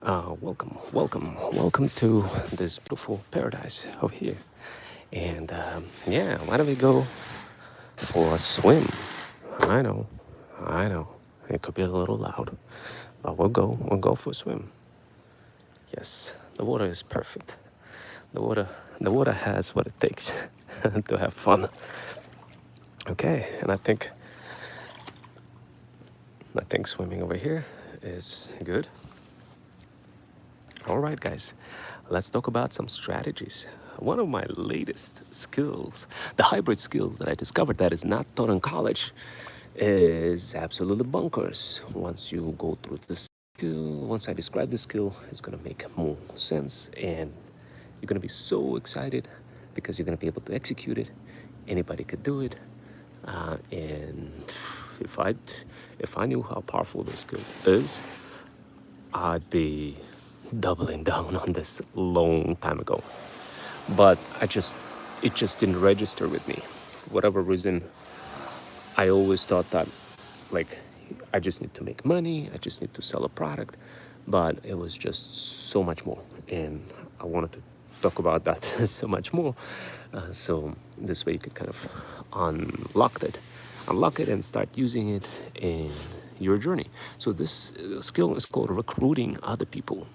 Welcome to this beautiful paradise over here. And yeah, why don't we go for a swim? I know, I know, it could be a little loud, but we'll go for a swim. Yes, the water is perfect. The water, the water has what it takes to have fun. Okay, and I think swimming over here is good. All right, guys, let's talk about some strategies. One of my latest skills, the hybrid skills that I discovered that is not taught in college, is absolutely bunkers. Once you go through the skill, once I describe the skill, it's gonna make more sense, and you're gonna be so excited because you're gonna be able to execute it. Anybody could do it, and if I if I knew how powerful this skill is, I'd be doubling down on this long time ago. But it just didn't register with me. For whatever reason, I always thought that, like, I just need to make money, I just need to sell a product, but it was just so much more. And I wanted to talk about that so much more. So this way you could kind of unlock it and start using it in your journey. So this skill is called recruiting other people.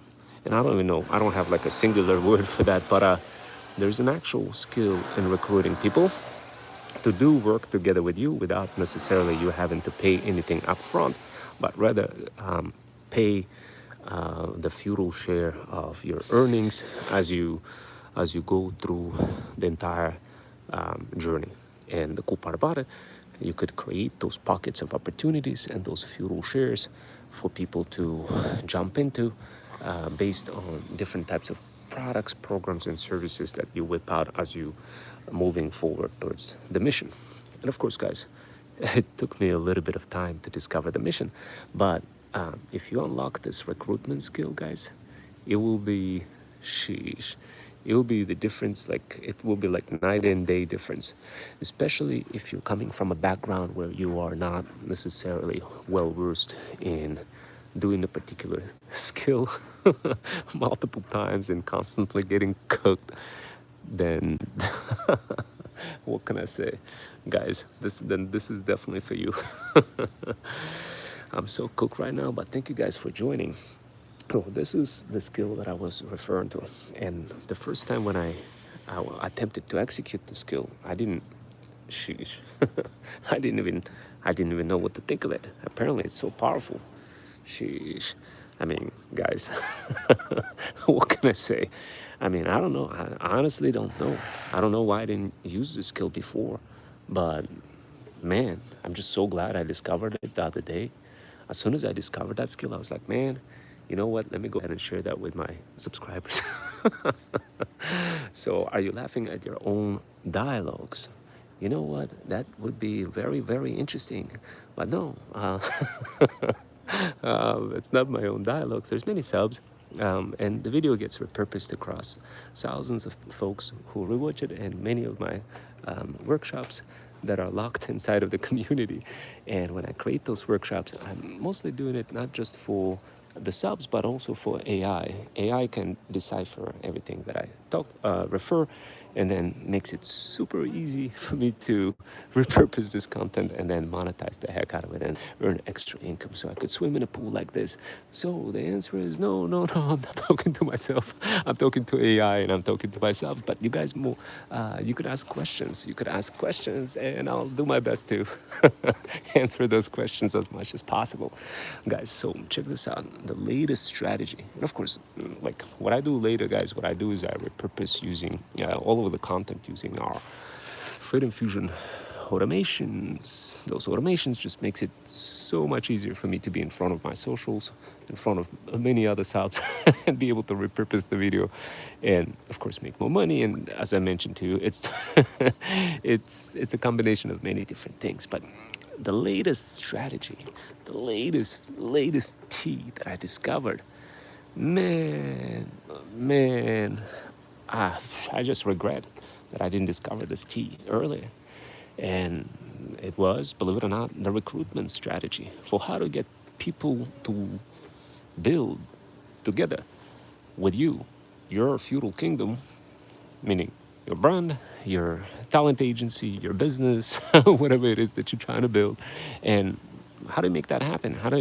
And I don't even know, I don't have like a singular word for that, but there's an actual skill in recruiting people to do work together with you without necessarily you having to pay anything up front, but rather pay the feudal share of your earnings as you go through the entire journey. And the cool part about it, you could create those pockets of opportunities and those feudal shares for people to jump into based on different types of products, programs, and services that you whip out as you moving forward towards the mission. And of course, guys, it took me a little bit of time to discover the mission, but if you unlock this recruitment skill, guys, it will be sheesh. It will be the difference, like it will be like night and day difference, especially if you're coming from a background where you are not necessarily well versed in doing a particular skill multiple times and constantly getting cooked. Then what can I say, guys? This is definitely for you. I'm so cooked right now, but thank you guys for joining. So this is the skill that I was referring to, and the first time when I attempted to execute the skill, I didn't. Sheesh, I didn't even I didn't even know what to think of it. Apparently, it's so powerful. Sheesh. I mean, guys, what can I say? I mean, I don't know. I honestly don't know. I don't know why I didn't use this skill before, but man, I'm just so glad I discovered it the other day. As soon as I discovered that skill, I was like, man, you know what? Let me go ahead and share that with my subscribers. So, are you laughing at your own dialogues? You know what? That would be very, very interesting. But no, it's not my own dialogues. There's many subs, and the video gets repurposed across thousands of folks who rewatch it, and many of my workshops that are locked inside of the community. And when I create those workshops, I'm mostly doing it not just for the subs, but also for AI. AI can decipher everything that I refer, and then makes it super easy for me to repurpose this content and then monetize the heck out of it and earn extra income so I could swim in a pool like this. So the answer is no, no, no, I'm not talking to myself. I'm talking to AI and I'm talking to myself. But you guys you could ask questions. You could ask questions and I'll do my best to answer those questions as much as possible. Guys, so check this out. The latest strategy. And of course, like what I do later, guys, what I do is I repurpose using all of the content using our Freedom Fusion automations. Those automations just makes it so much easier for me to be in front of my socials, in front of many other subs, and be able to repurpose the video, and of course make more money. And as I mentioned to you, it's it's a combination of many different things. But the latest strategy, the latest tea that I discovered, man, I just regret that I didn't discover this tea earlier. And it was, believe it or not, the recruitment strategy for how to get people to build together with you, your feudal kingdom, meaning your brand, your talent agency, your business, whatever it is that you're trying to build. And how to make that happen? How to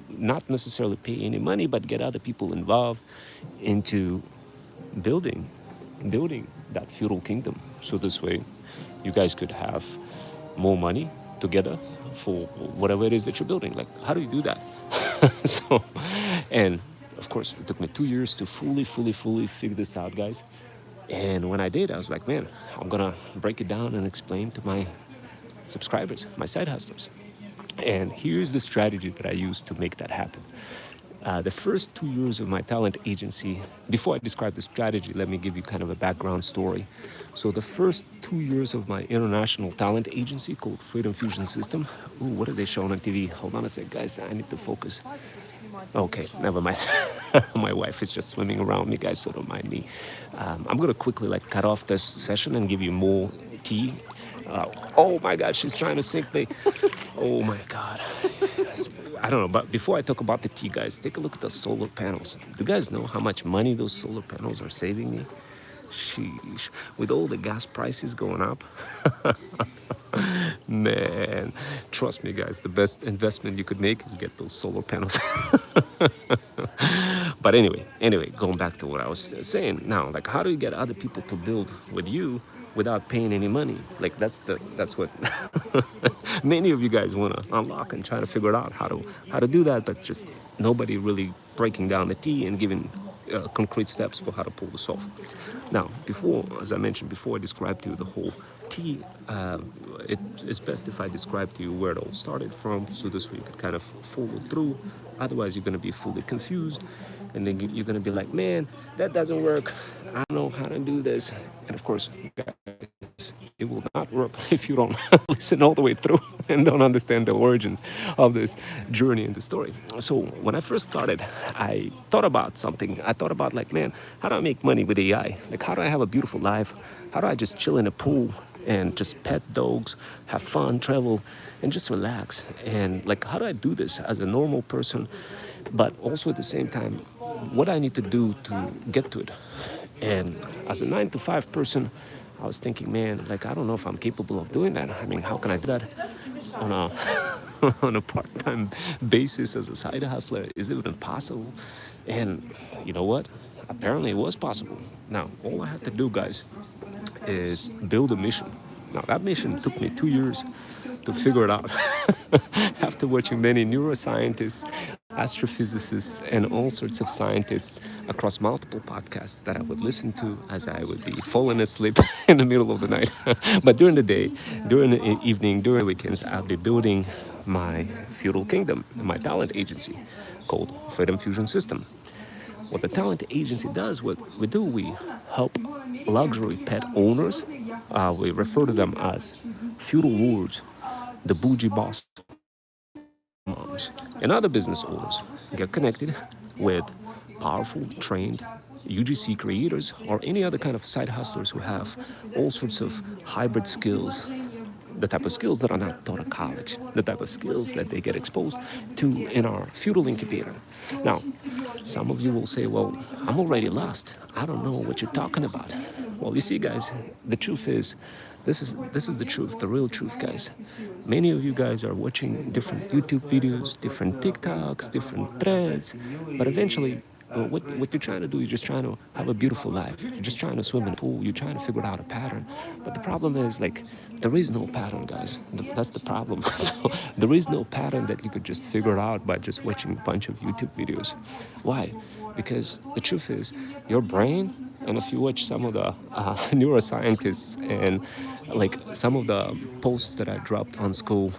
not necessarily pay any money, but get other people involved into building building that feudal kingdom. So this way you guys could have more money together for whatever it is that you're building. Like, how do you do that? So, and of course, it took me 2 years to fully figure this out, guys. And when I did, I was like, man, I'm gonna break it down and explain to my subscribers, my side hustlers. And here's the strategy that I used to make that happen. The first 2 years of my talent agency, before I describe the strategy, let me give you kind of a background story. So the first 2 years of my international talent agency called Freedom Fusion System. Ooh, what are they showing on TV? Hold on a sec, guys. I need to focus. Okay, never mind. My wife is just swimming around me, guys, so don't mind me. I'm gonna quickly cut off this session and give you more tea. Oh my God, she's trying to sink me. Oh my God. I don't know, but before I talk about the tea, guys, take a look at the solar panels. Do you guys know how much money those solar panels are saving me? Sheesh. With all the gas prices going up. Man, trust me, guys, the best investment you could make is get those solar panels. But anyway, going back to what I was saying now, how do you get other people to build with you without paying any money? That's what many of you guys want to unlock and try to figure out how to do that, but just nobody really breaking down the tea and giving concrete steps for how to pull this off. Now, as I mentioned before, I described to you the whole tea. It's best if I describe to you where it all started from, so this way you could kind of follow through. Otherwise, you're going to be fully confused, and then you're going to be like, man, that doesn't work. I don't know how to do this. And of course, it will not work if you don't listen all the way through and don't understand the origins of this journey and the story. So when I first started, I thought about something. I thought about man, how do I make money with AI? How do I have a beautiful life? How do I just chill in a pool and just pet dogs, have fun, travel, and just relax? And how do I do this as a normal person, but also at the same time, what I need to do to get to it? And as a 9-to-5 person, I was thinking, man, I don't know if I'm capable of doing that. I mean, how can I do that on a on a part-time basis as a side hustler? Is it even possible? And you know what? Apparently it was possible. Now, all I had to do, guys, is build a mission. Now, that mission took me 2 years to figure it out. After watching many neuroscientists, astrophysicists, and all sorts of scientists across multiple podcasts that I would listen to as I would be falling asleep in the middle of the night. But during the day, during the evening, during the weekends, I'll be building my feudal kingdom, my talent agency called Freedom Fusion System. What the talent agency does, what we do, we help luxury pet owners. We refer to them as feudal lords, the bougie boss moms, and other business owners get connected with powerful, trained UGC creators or any other kind of side hustlers who have all sorts of hybrid skills, the type of skills that are not taught at college, the type of skills that they get exposed to in our feudal incubator. Now, some of you will say, well, I'm already lost. I don't know what you're talking about. Well, you see, guys, the truth is, this is the truth, the real truth, guys. Many of you guys are watching different YouTube videos, different TikToks, different threads, but eventually, what you're trying to do, you're just trying to have a beautiful life. You're just trying to swim in a pool. You're trying to figure out a pattern. But the problem is, there is no pattern, guys. That's the problem. So there is no pattern that you could just figure out by just watching a bunch of YouTube videos. Why? Because the truth is, your brain, and if you watch some of the neuroscientists and some of the posts that I dropped on school,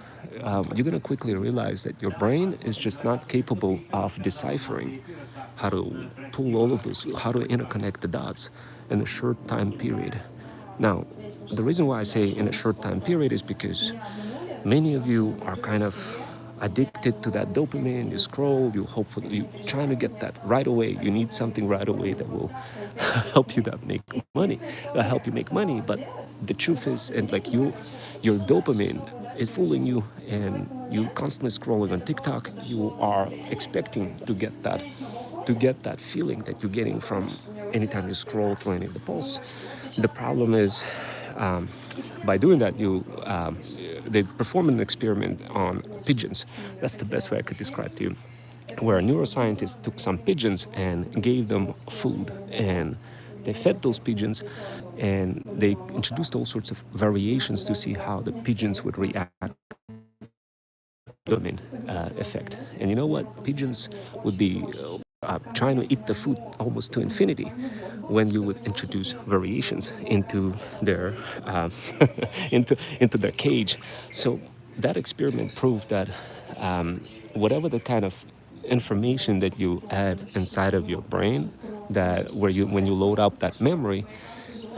you're gonna quickly realize that your brain is just not capable of deciphering how to pull all of those, how to interconnect the dots in a short time period. Now, the reason why I say in a short time period is because many of you are kind of addicted to that dopamine. You scroll, you trying to get that right away. You need something right away that will help you make money. But the truth is, and your dopamine is fooling you, and you constantly scrolling on TikTok. You are expecting to get that to get that feeling that you're getting from anytime you scroll through any of the posts. The problem is, um, by doing that, they perform an experiment on pigeons. That's the best way I could describe to you, where a neuroscientist took some pigeons and gave them food, and they fed those pigeons, and they introduced all sorts of variations to see how the pigeons would react dopamine effect. And you know what? Pigeons would be trying to eat the food almost to infinity when you would introduce variations into their into their cage. So that experiment proved that whatever the kind of information that you add inside of your brain, that where you when you load up that memory,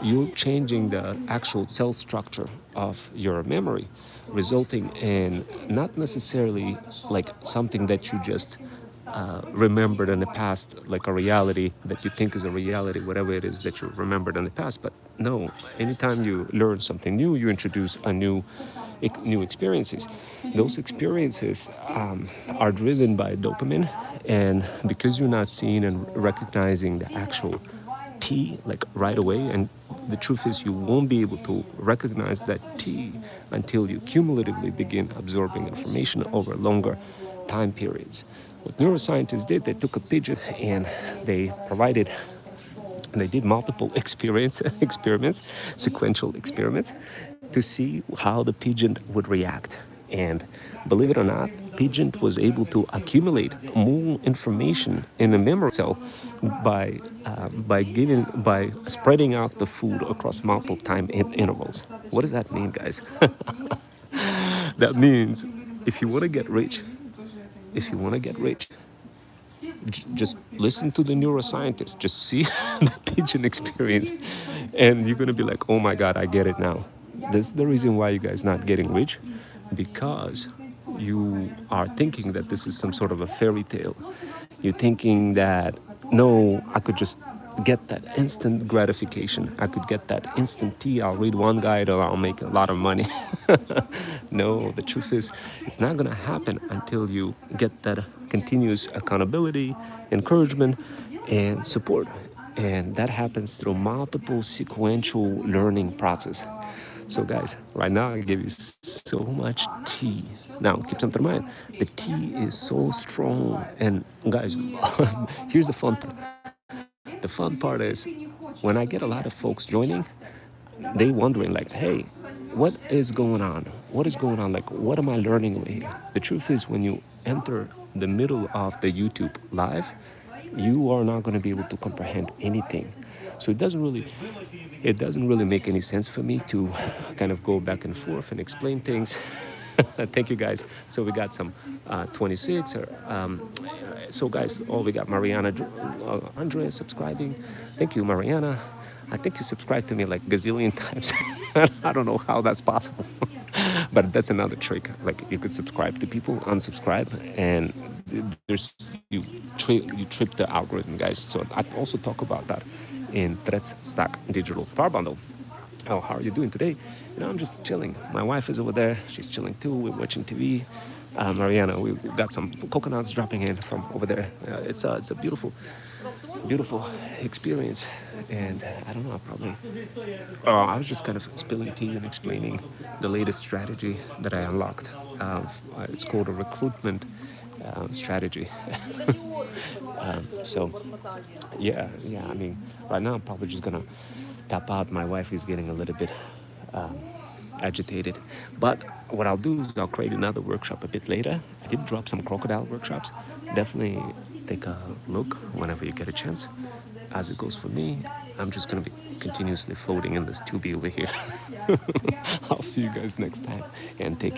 you're changing the actual cell structure of your memory, resulting in not necessarily like something that you just remembered in the past, like a reality that you think is a reality, whatever it is that you remembered in the past. But no, anytime you learn something new, you introduce a new experiences. Those experiences are driven by dopamine, and because you're not seeing and recognizing the actual T like right away, and the truth is you won't be able to recognize that T until you cumulatively begin absorbing information over longer time periods. What neuroscientists did, they took a pigeon and they did multiple experiments, sequential experiments, to see how the pigeon would react. And believe it or not, pigeon was able to accumulate more information in the memory cell by spreading out the food across multiple time intervals. What does that mean, guys? That means if you want to get rich, if you want to get rich, just listen to the neuroscientist. Just see the pigeon experience, and you're gonna be like, "Oh my God, I get it now." This is the reason why you guys not getting rich, because you are thinking that this is some sort of a fairy tale. You're thinking that no, I could just get that instant gratification. I could get that instant tea. I'll read one guide or I'll make a lot of money. No, the truth is, it's not going to happen until you get that continuous accountability, encouragement, and support. And that happens through multiple sequential learning process. So guys, right now I give you so much tea. Now keep something in mind. The tea is so strong. And guys, here's the fun part. The fun part is when I get a lot of folks joining, they wondering like, hey, what is going on? What is going on? Like, what am I learning over here? The truth is, when you enter the middle of the YouTube live, you are not going to be able to comprehend anything. So it doesn't really make any sense for me to kind of go back and forth and explain things. Thank you, guys. So we got some 26. So guys, we got Mariana Andrea subscribing. Thank you, Mariana. I think you subscribed to me like gazillion times. I don't know how that's possible. But that's another trick. Like, you could subscribe to people, unsubscribe, and you trip the algorithm, guys. So I also talk about that in Threads Stack Digital Power Bundle. Oh, how are you doing today? I'm just chilling. My wife is over there. She's chilling too. We're watching TV. Mariana, we got some coconuts dropping in from over there. It's a beautiful experience. And I don't know, I was just kind of spilling tea and explaining the latest strategy that I unlocked. It's called a recruitment strategy. So yeah, I mean, right now I'm probably just gonna tap out. My wife is getting a little bit agitated, but what I'll do is I'll create another workshop a bit later. I did drop some crocodile workshops. Definitely take a look whenever you get a chance. As it goes for me, I'm just gonna be continuously floating in this tubey over here. I'll see you guys next time, and take care.